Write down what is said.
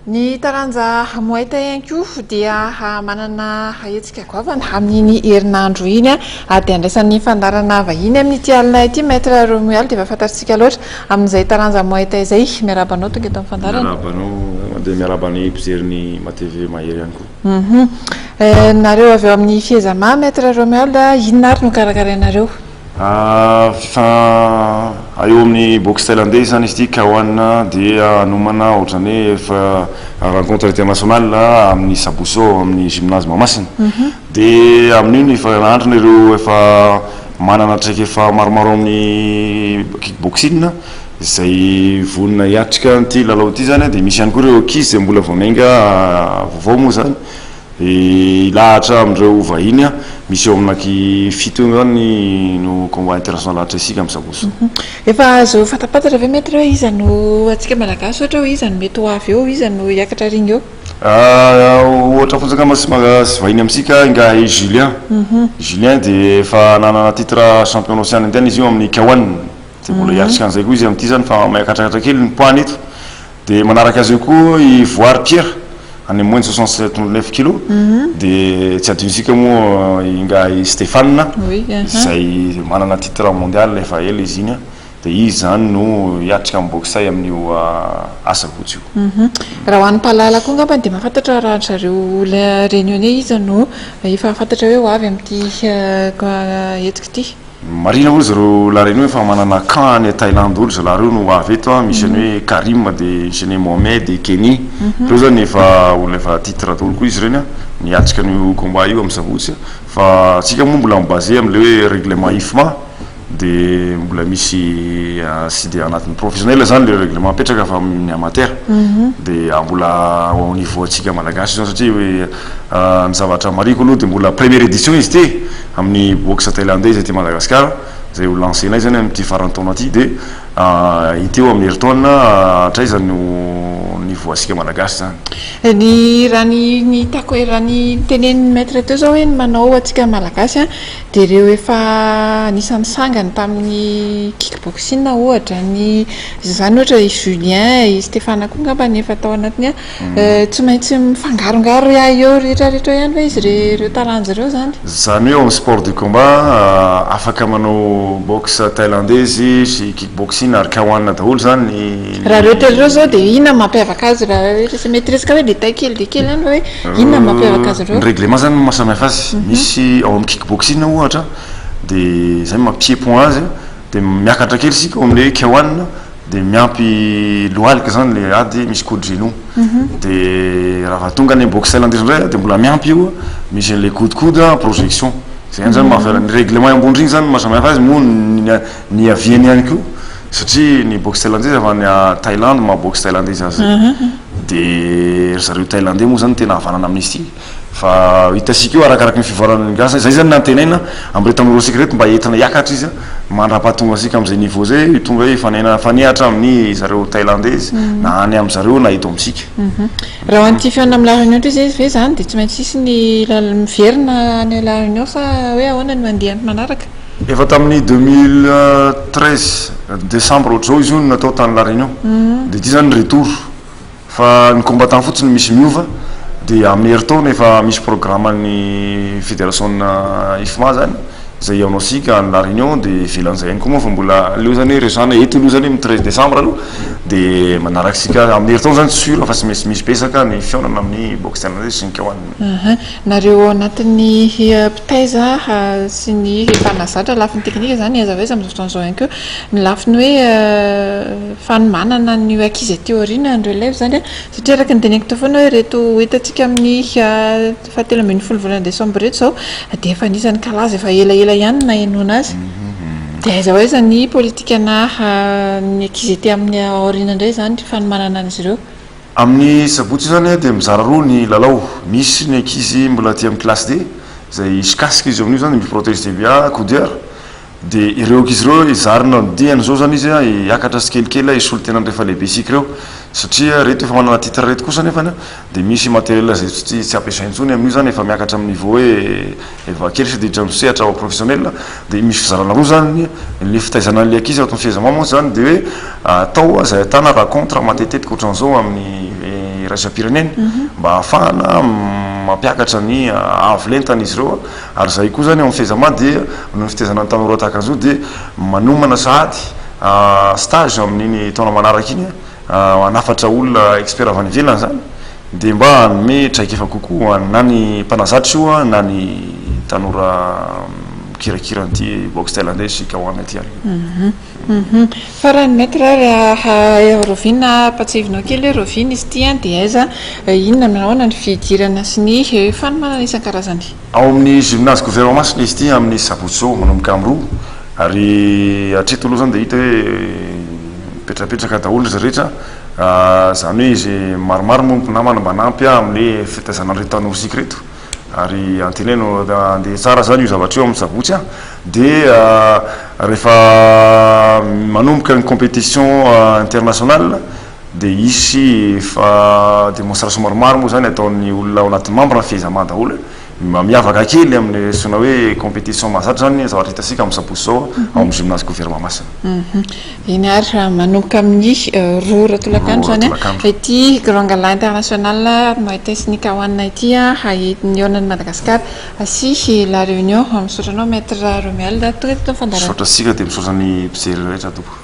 Ny taranja Muay Thai ihany koa dia manana hetsika goavana amin'ny herinandro iny dia andraisan'ny fandarana vahiny amin'ity alina ity maître Romuald dia efa fantatsika loatra amin'izay taranja Muay Thai izay miarabanao tonga eto amin'ny fandarana. Miarabanao dia miarabany mpijery ma TV mahery ihany koa. Nareo avy eo amin'ny fiezama maître Romuald inona ary no karakarainareo? Eo amin'ny boxe thaïlandais zany izy ity kawana dia nomana ohatrany efa rencontre internationale amin'ny Sabouso amin'ny gymnase Mamasina dia amin'iny efa androny ireo efa manana traika efa maromaro amin'ny kickboxing izay vonona hiatrika an'ity lalao ity zany dia misy ihany koa ireo ankizy izay mbola vao menga vaovao moa zany ilahatra amin'ireo vahiny misy eo amin'naky fito zany no combat international lahatra isika amin'ny Sabouso. Efa azo fatapatatra ve maître hoe iza no atsika malagasy ohatra hoe iza no mety ho avy eo, iza no hiakatra ring eo? Ohatra fotsaka sy vahiny amintsika nga Julien dia efa nanana titre champion océan indienne izy io amin'ny K1 dia mbola hiatrika an'izay koa izy amin'ity zany fa miakatrakatra kely ny poids eto dia manaraka azy eo koa i Voire Pierre any moins de 67,9 kg dia tsy adintsika moa nga Stéphane izay manana titre mondial efa ela izy iny dia izy zany no hiatrika amin'ny boxe amin'io asabotsy io. Raha ho an'ny mpahalala koa ngamba dia mahafantatra raha zareo réunionnais izy no efa fantatra hoe ho avy amin'ity hetsika ity. Marina olo zareo la réunion efa manana camp any Thaïlande olo zareo no avy eto misy ny hoe Karim dia misy ny Mohamed et Kenny reo zany efa olona efa titre daholo koa izy ireny niatrika n'io combat io amin'ny sabotsy fa tsika moa mbola mibasé amin'le hoe règlement IFMA dia mbola misy sy dia anatin'ny professionnel zany le règlement apetraka fa amin'ny amateur dia mbola au niveau atsika malagasy zany satria hoe ny zavatra mariko aloha dia mbola première édition izy ty amin'ny boxe thaïlandais izy ty Madagascar zay ho lancenay zany amin'ity farantaona ty dia iteo amin'ny herintaona hatraizany niveau asika malagasy zany. Ny raha ny tako raha ny tenen'ny maître teo zao hoe manao atsika malagasy dia ireo efa anisan'ny sangany tamin'ny kickboxing ohatra ny zany ohatra i Julien i Stéphane koa ngamba ny efa tao anatiny tsy maintsy mifangarongaro eo rehetrarehetra ihany hoe izy ireo taranja ireo zany. Zany hoe amin'ny sport de combat afaka manao boxe thaïlandaise sy kickboxing ary kawana daholo zany. Raha reo telo reo zao dia inona mampiavaka azy raha ohatra maîtriseka hoe détail kely any hoe inona mampiavaka azy ireo? Ny règlement zany mahasamihafa azy misy ao amin'ny kickboxing ohatra dia zay mampiepon azy dia miakatra kely sika ao amin'le kawana dia miampy lohalika zany le ady misy coup de genou dia raha tonga ny boxe thaïlandaise indray dia mbola miampy io misy an'le coup de coude projection zay zany mahafaly ny règlement ambony riny zany mahasamihafa azy moa ny aviany ihany koa satria ny boxe thaïlandaise avy any Thaïlande ma boxe thaïlandaise azy dia zareo thaïlandais moa zany tena havanana amin'izy ity fa hitasika io arakaraka ny fivoaran'ny gasy zay zany nantenaina amin'ny tanora asika reto mba entina hiakatra izy mandrapahatonga asika amin'izay niveau zay tonga hoe fanehatra amin'ny zareo thaïlandaise na any amin'ny zareo na eto amintsika. Raha an'ity fihaonana amin'ny la réunion toy zay ve zany dia tsy maintsy isy ny miverina ny la réunion sa hoe ahoana ny mandeha manaraka? Efa tamin'ny 2013 décembre ohatr'izao izy io no natao tany la réunion dia ity zany retour fa ny combattant fotsiny misy miova dia amin'ny herintaona efa misy programme ny fédération IFMA zany zay iaonao sika ny la réunion dia ivelan'izay ihany koa moa fa mbola leo zany resana eto aloha zany amin'ny 13 décembre aloha dia manaraka sika amin'ny herintaona zany sûr fa tsy maintsy misy pesaka ny fihaonana amin'ny boxe thaïlandaise sy ny kawana. Nareo anatin'ny mpitaiza sy ny fanazatra lafiny teknika zany aza aveza amin'ny fotoan'izao ihany koa ny lafiny hoe fanomanana ny ankizy aty aoriana ny relève zany satria araka ny teneniko teo foana hoe reto hitantsika amin'ny fahatelo ambin'ny folo volana décembre reto zao dia efa anisan'ny kalaza efa elaela ihany na enoana azy dia aiza hoe zany politika na ny ankizy aty amin'ny aoriana indray zany fanomanana azy ireo? Amin'ny sabotsy zany dia mizara roa ny lalao misy ny ankizy mbola aty amin'ny classe D zay isikasika izy amin'io zany miprotège TBA coudière dia ireo ankizy ireo izarina diany zao zany izy hiakatra sy kelikely isolo tena rehefa lehibe sika ireo satria reto efa manana titre reto kosa nefany dia misy matériel zay tsy ampiasaintsony amin'io zany efa miakatra amin'ny niveau hoe efa kely sy dia sehatra professionnel dia misy fizarana roa zany ny fitaizana n'le ankizy ato amin'ny fiezama moa zany dia hoe atao zay atana raha contre matetetika ohatran'izao amin'ny federationpirenena mba ahafahana mampiakatra ny avolentana izy ireo ary zay koa zany amin'ny fehzama dia no fitezana ny tanora tahaka an'izao dia manomana sahady stage amin'iny taona manaraka iny anafatra olona expert avy any ivelany zany dia mba hanome traika efa kokoa na ny mpanazatra io na ny tanora kirakira an'ity boxtel andesy kahoana ty any fa ny maître rovina patsivinao kely hoe rovina izy ity dia aiza inona nahoana ny fidirana sy ny fanomanana isan-karazany ao amin'ny gymnase gouvernement masina izy ity amin'ny sabotsao manomboka amin'ny roa ary atreto aloha zany dia hita hoe petrapetraka daholo izy rehetra zany hoe izy maromaro moa namana mba nampy amin'ny fitaizana an'ireo tanorsika reto ary anteneno andeha tsara zany io zavatra eo amin'ny sabotsy dia rehefa manomboka ny compétition internationale dia isy fa démonstration maromaro moa zany ataon'ny olona ao anatin'ny membre ny fehezama daholo miavaka kely amin'ny sona hoe compétition mahazatra zany zavatra hitasika amin'ny sabotsy zao ao amin'ny gymnase gouvernement masina iny ary manomboka amin'ny roa ratolakandro zany ity grand gala international mahitaisy ny kahoanina ity haen'ny onan'ny Madagasikara asy la réunion misotranao maître Romuald toeto fandarana misotra sika dia misotra ny mpijery rehetra toko